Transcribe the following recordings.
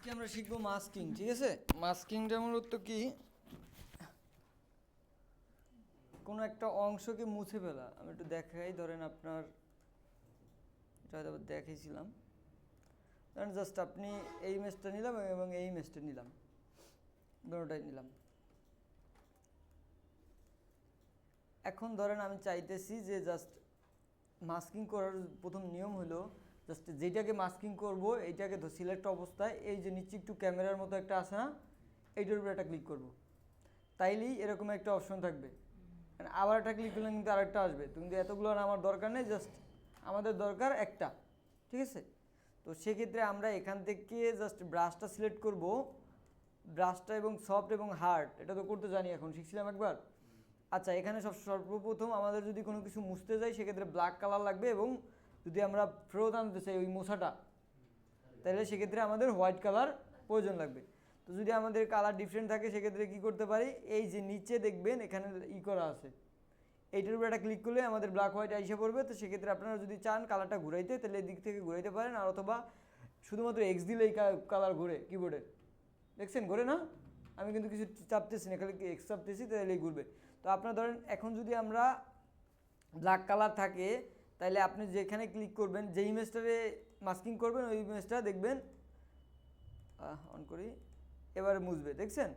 আজকে আমরা শিখবো মাস্কিং। ঠিক আছে, মাস্কিংটা মূলত কি, কোনো একটা অংশকে মুছে ফেলা। আমি একটু দেখাই, ধরেন আপনার এটা হয়তো দেখেছিলাম, ধরেন জাস্ট আপনি এই ইমেজটা নিলাম এবং এই ইমেজটা নিলাম, দুটোটাই নিলাম। এখন ধরেন আমি চাইতেছি যে জাস্ট মাস্কিং করার প্রথম নিয়ম হলো জাস্ট যেটাকে মাস্কিং করব এইটাকে সিলেক্ট অবস্থায় এই যে নিচে একটু ক্যামেরার মতো একটা আছে না, এইটার উপরে একটা ক্লিক করব, তাইলেই এরকম একটা অপশন থাকবে। আবার একটা ক্লিক করলে কিন্তু আরেকটা আসবে, কিন্তু এতগুলো আমার দরকার নেই, জাস্ট আমাদের দরকার একটা। ঠিক আছে, তো সেক্ষেত্রে আমরা এখান থেকে জাস্ট ব্রাশটা সিলেক্ট করব। ব্রাশটা এবং সফট এবং হার্ড এটা তো করতে জানি, এখন শিখছিলাম একবার। আচ্ছা, এখানে সর্বপ্রথম আমাদের যদি কোনো কিছু মুছতে যাই সেক্ষেত্রে ব্ল্যাক কালার লাগবে, এবং যদি আমরা ফেরত আনতে চাই ওই মোছাটা, তাহলে সেক্ষেত্রে আমাদের হোয়াইট কালার প্রয়োজন লাগবে। তো যদি আমাদের কালার ডিফারেন্ট থাকে সেক্ষেত্রে কী করতে পারি, এই যে নিচে দেখবেন এখানে করা আছে, এইটার উপরে একটা ক্লিক করলে আমাদের ব্ল্যাক হোয়াইট আইসা পড়বে। তো সেক্ষেত্রে আপনারা যদি চান কালারটা ঘুরাইতে, তাহলে এদিক থেকে ঘুরাইতে পারেন, আর অথবা শুধুমাত্র এক্স দিলেই কালার ঘুরে কিবোর্ডে, দেখছেন ঘুরে না? আমি কিন্তু কিছু চাপতেছি না, খালি এক্স চাপতেছি, তাহলেই ঘুরবে। তো আপনার ধরেন এখন যদি আমরা ব্ল্যাক কালার থাকে, তাহলে আপনি যেখানে ক্লিক করবেন, যে ইমেজটারে মাস্কিং করবেন ওই ইমেজটা দেখবেন অন করি, এবারে মুছবে, দেখছেন?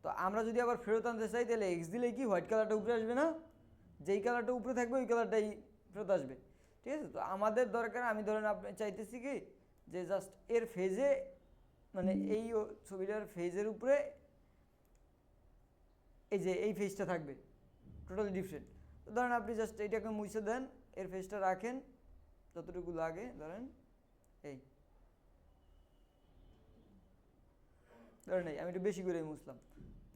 তো আমরা যদি আবার ফেরত আনতে চাই তাহলে এক্স দিলে কি হোয়াইট কালারটা উপরে আসবে না, যেই কালারটা উপরে থাকবে ওই কালারটাই ফেরত আসবে। ঠিক আছে, তো আমাদের দরকার, আমি ধরেন আপনি চাইতেছি কি যে জাস্ট এর ফেজে, মানে এই ছবিটার ফেজের উপরে এই যে এই ফেজটা থাকবে টোটালি ডিফারেন্ট। তো ধরেন আপনি জাস্ট এইটাকে মুছে দেন, এর ফেজটা রাখেন যতটুকু লাগে, ধরেন এই আমি একটু বেশি করে মুছলাম,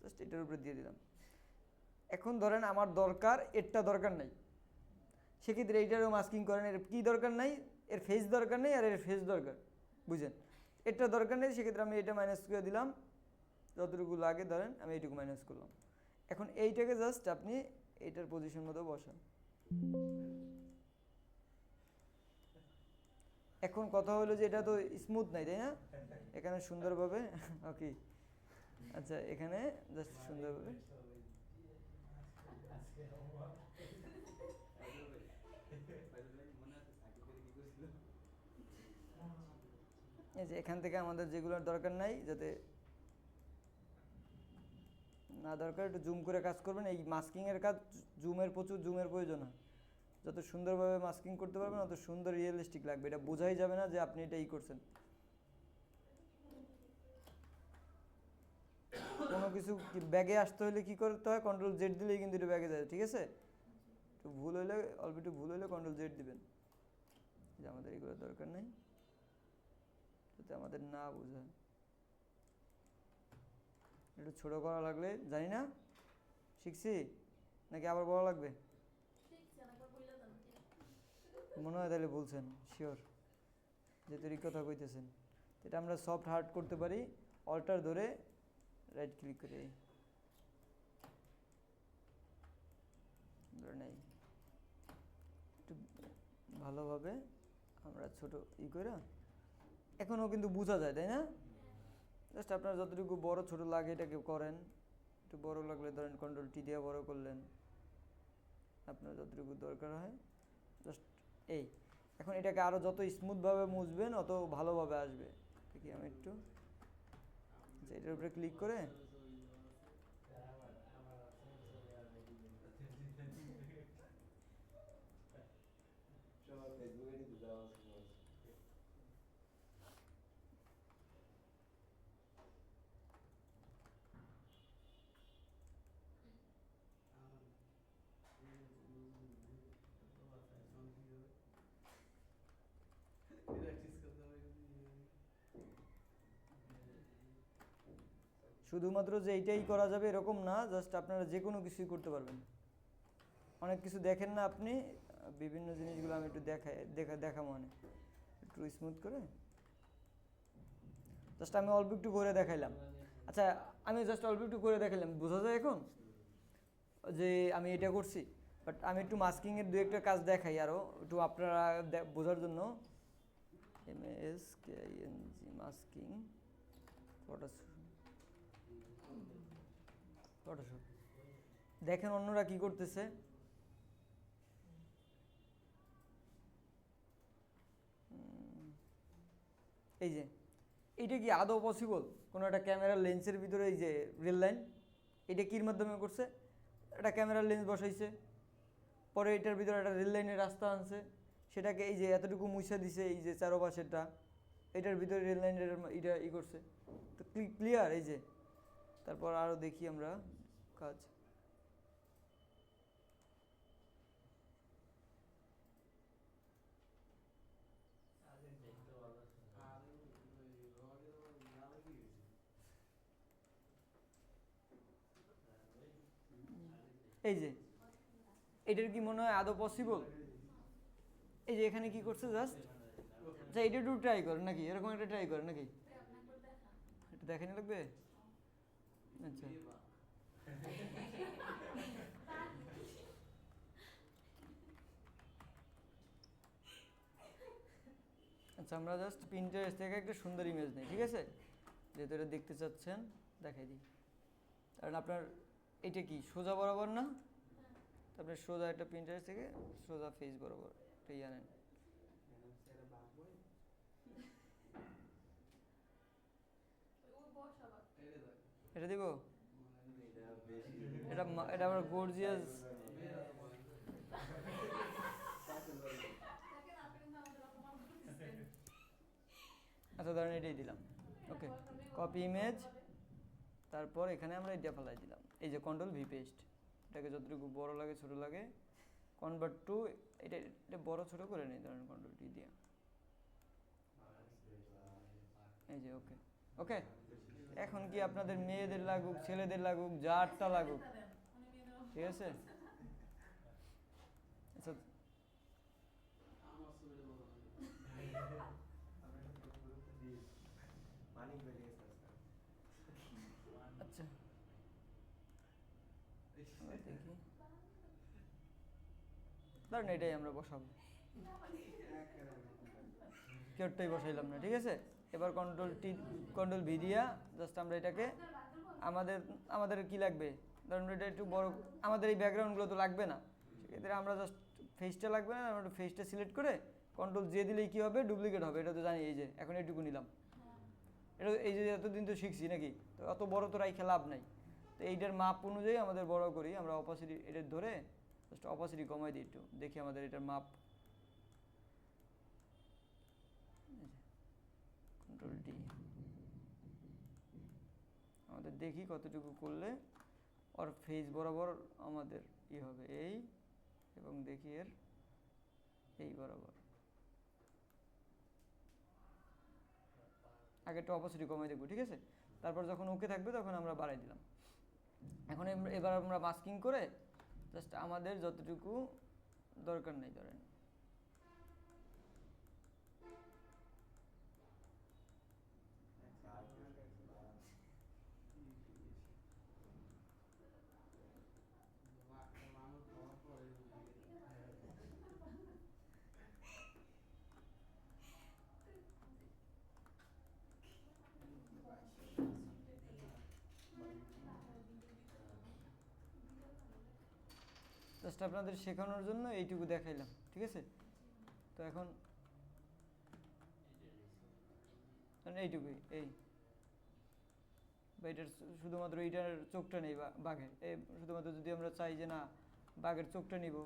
জাস্ট এটার উপরে দিয়ে দিলাম। এখন ধরেন আমার দরকার, এরটা দরকার নাই, সেক্ষেত্রে এইটারও মাস্কিং করেন। এর কী দরকার নাই, এর ফেস দরকার নেই আর এর ফেস দরকার, বুঝেন? এটা দরকার নেই, সেক্ষেত্রে আমি এটা মাইনাস করে দিলাম, যতটুকু লাগে ধরেন আমি এইটুকু মাইনাস করলাম। এখন এইটাকে জাস্ট আপনি এইটার পজিশন মতো বসান। এখন কথা হলো যে এটা তো স্মুথ নাই, তাই না? এখানে সুন্দরভাবে ওকে, আচ্ছা এখানে জাস্ট সুন্দরভাবে এই যে এখান থেকে আমাদের যেগুলোর দরকার নাই, যাতে না দরকার একটু জুম করে কাজ করবেন। এই মাস্কিংয়ের কাজ প্রচুর জুমের প্রয়োজন হয়। যত সুন্দরভাবে মাস্কিং করতে পারবেন অত সুন্দর রিয়েলিস্টিক লাগবে, এটা বোঝাই যাবে না যে আপনি এটা করছেন। কোনো কিছু ব্যাগে আসতে হলে কি করতে হয়, কন্ট্রোল জেড দিলেই কিন্তু এটা ব্যাগে যায়। ঠিক আছে, একটু ভুল হইলে, অল্প একটু ভুল হইলে কন্ট্রোল জেড দিবেন, যে আমাদের এগুলোর দরকার নেই, যাতে আমাদের না বোঝায়। একটু ছোটো করা লাগলে, জানি না শিখছি নাকি আবার বড় লাগবে, মনে হয় তাহলে বলছেন শিওর যে তৈরি কথা কইতেছেন। এটা আমরা সফট হার্ড করতে পারি, অল্টার ধরে রাইট ক্লিক করে ধরে নেই, একটু ভালোভাবে আমরা ছোট করে, এখনও কিন্তু বোঝা যায়, তাই না? জাস্ট আপনার যতটুকু বড় ছোট লাগে এটাকে করেন। একটু বড় লাগলে ধরেন কন্ট্রোল টি দিয়ে বড় করলেন, আপনার যতটুকু দরকার হয় জাস্ট এই। এখন এটাকে আরও যত স্মুথভাবে মুছবেন অত ভালোভাবে আসবে। দেখি আমি একটু এটার উপরে ক্লিক করে শুধুমাত্র যে এইটাই করা যাবে এরকম না, জাস্ট আপনারা যে কোনো কিছুই করতে পারবেন। অনেক কিছু দেখেন না আপনি, বিভিন্ন জিনিসগুলো আমি একটু দেখা মানে একটু স্মুথ করে জাস্ট আমি অল্প একটু করে দেখাইলাম। আচ্ছা, আমি জাস্ট অল্প একটু করে দেখাইলাম, বোঝা যায় এখন যে আমি এটা করছি। বাট আমি একটু মাস্কিংয়ের দু একটা কাজ দেখাই আরও একটু আপনারা বোঝার জন্য। MASKING masking Photoshop. দেখেন অন্যরা কি করতেছে। এই যে এটা কি আদৌ পসিবল? কোনো একটা ক্যামেরার লেন্সের ভিতরে এই যে রেল লাইন, এটা কির মাধ্যমে করছে? একটা ক্যামেরার লেন্স বসাইছে, পরে এটার ভিতরে একটা রেল লাইনের রাস্তা আনছে, সেটাকে এই যে এতটুকু মুছে দিছে, এই যে চারোপাশেরটা, এটার ভিতরে রেল লাইনের এটা করছে। তো ক্লিয়ার এই যে। তারপর আরও দেখি আমরা কাজ। এই যে এটার কি মনে হয় আদৌ পসিবল? এই যে এখানে কি করছে জাস্ট, আচ্ছা এটা একটু ট্রাই করে নাকি, এরকম একটা ট্রাই করে নাকি, এটা দেখানি লাগবে। আচ্ছা আচ্ছা, আমরা জাস্ট পিন্টারেস্ট থেকে একটা সুন্দর ইমেজ নিই, ঠিক আছে? যেহেতু এটা দেখতে চাচ্ছেন দেখাই দিই। কারণ আপনার এটা কি সোজা বরাবর না, তারপরে সোজা একটা পিন্টারেস্ট থেকে সোজা ফেস বরাবর একটা ইয়ে নেন। এটা দিব, এটা আমার গর্জিয়াস। আচ্ছা ধরেন এটাই দিলাম, ওকে, কপি ইমেজ, তারপর এখানে আমরা এটা ফেলাই দিলাম। এই যে কন্ট্রোল ভি পেস্ট, এটাকে যতটুকু বড় লাগে ছোট লাগে কনভার্ট টু, এটা বড় ছোট করে নিই ধরেন কন্ট্রোল টি দিয়ে। এই যে ওকে ওকে। এখন কি আপনাদের মেয়েদের লাগুক ছেলেদের লাগুক যারটা লাগুক, ঠিক আছে? আচ্ছা আচ্ছা দেখি, ধরেন এটাই আমরা বসাবো, কেউটাই বসাইলাম না, ঠিক আছে? এবার কন্ট্রোল ভি দিয়া জাস্ট আমরা এটাকে আমাদের কি লাগবে, ধরুন এটা একটু বড়, আমাদের এই ব্যাকগ্রাউন্ডগুলো তো লাগবে না, সেক্ষেত্রে আমরা জাস্ট ফেসটা লাগবে না, আমরা ফেসটা সিলেক্ট করে কন্ট্রোল জে দিলেই কী হবে, ডুপ্লিকেট হবে, এটা তো জানি। এই যে এখন এইটুকু নিলাম, এটা এই যে এতদিন তো শিখছি নাকি, তো অত বড় তো রাইখে লাভ নাই। তো এইটার মাপ অনুযায়ী আমাদের বড় করি আমরা, অপাসিটি এটা ধরে জাস্ট অপাসিটি কমাই দিই একটু, দেখি আমাদের এটার মাপ। কন্ট্রোল ডি, আমাদের দেখি কতটুকু করলে ওর ফেস বরাবর আমাদের ই হবে, এই, এবং দেখি এর এই বরাবর। আগে একটু অপোসিটি কমাই দেখবো, ঠিক আছে? তারপর যখন ওকে থাকবে তখন আমরা বাড়াই দিলাম। এখন এবার আমরা মাস্কিং করে জাস্ট আমাদের যতটুকু দরকার নেই ধরেন, জাস্ট আপনাদের শেখানোর জন্য এইটুকু দেখাইলাম, ঠিক আছে? তো এখন এইটুকুই, এই বা এটার শুধুমাত্র এইটার চোখটা নেই বাঘের, এই শুধুমাত্র যদি আমরা চাই যে না বাঘের চোখটা নিব,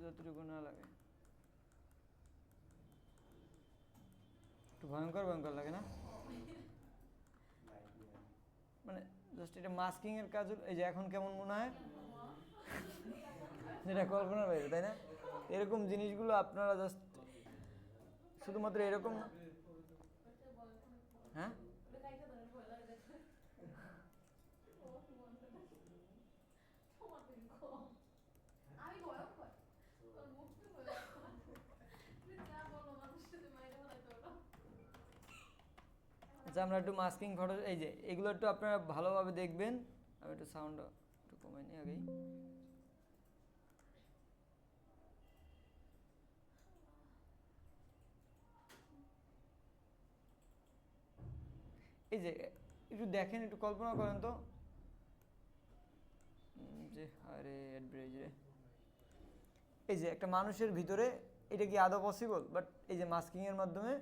যতটুকু না লাগে, একটু ভয়ঙ্কর ভয়ঙ্কর লাগে না? মানে জাস্ট এটা মাস্কিং এর কাজ। এই যে এখন কেমন মনে হয়, যেটা কল্পনার বাইরে, তাই না? এরকম জিনিসগুলো আপনারা জাস্ট শুধুমাত্র এরকম, হ্যাঁ আচ্ছা আমরা একটু মাস্কিং ফটো, এই যে এগুলো একটু আপনারা ভালোভাবে দেখবেন, আমি একটু সাউন্ড একটু কমাই নিই আগেই। এই যে একটু দেখেন, একটু কল্পনা করেন তো যে আরে অ্যাডব্রেজ রে, এই যে একটা মানুষের ভিতরে এটা কি আদৌ পসিবল? বাট এই যে মাস্কিংয়ের মাধ্যমে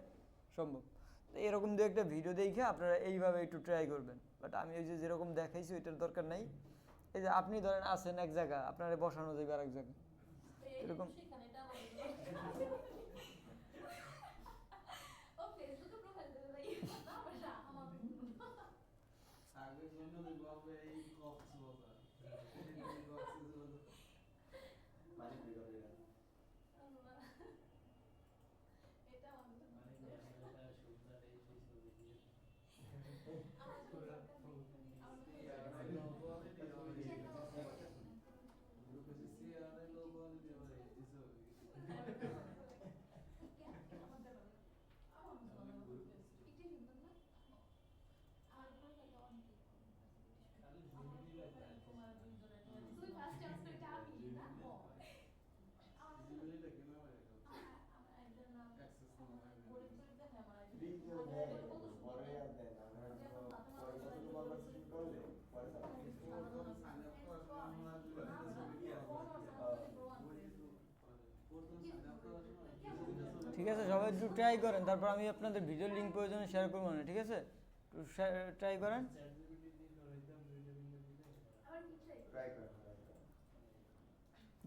সম্ভব। তো এরকম দু একটা ভিডিও দেখে আপনারা এইভাবে একটু ট্রাই করবেন। বাট আমি ওই যে যেরকম দেখাইছি ওইটার দরকার নাই। এই যে আপনি ধরেন আছেন এক জায়গা, আপনারা বসানো যাবে আরেক জায়গায় এরকম। ঠিক আছে, সবাই একটু ট্রাই করেন, তারপর আমি আপনাদের ভিডিও লিঙ্ক প্রয়োজনে শেয়ার করবো না, ঠিক আছে? ট্রাই করেন।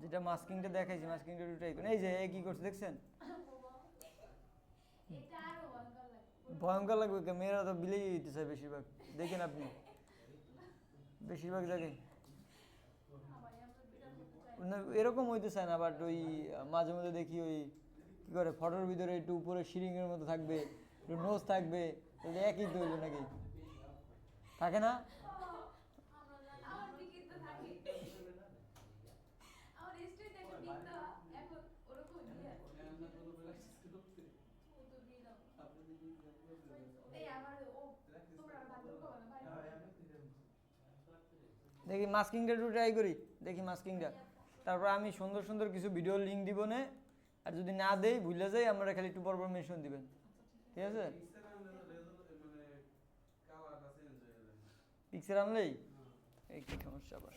যেটা মাস্কিংটা দেখাইছি, মাস্কিংটা একটু ট্রাই করেন। এই যে কি করছে দেখছেন? ভয়ঙ্কর লাগবে, মেয়েরা তো বিলেই দিতে চায় বেশিরভাগ, দেখেন আপনি বেশিরভাগ জায়গায় না এরকম হইতে চায় না। বাট ওই মাঝে মধ্যে দেখি ওই কি করে ফটোর ভিতরে একটু উপরে শিরিংয়ের মতো থাকবে, একটু নোজ থাকবে, একই তো হইলো নাকি থাকে না? দেখি মাস্কিংটা একটু ট্রাই করি, দেখি মাস্কিংটা, তারপর আমি সুন্দর সুন্দর কিছু ভিডিওর লিঙ্ক দিব না। আর যদি না দেই ভুলে যাই, আমরা খালি একটু পরপর মেনশন দিবেন, ঠিক আছে? পিকচার আনলেই এই কি সমস্যা আবার।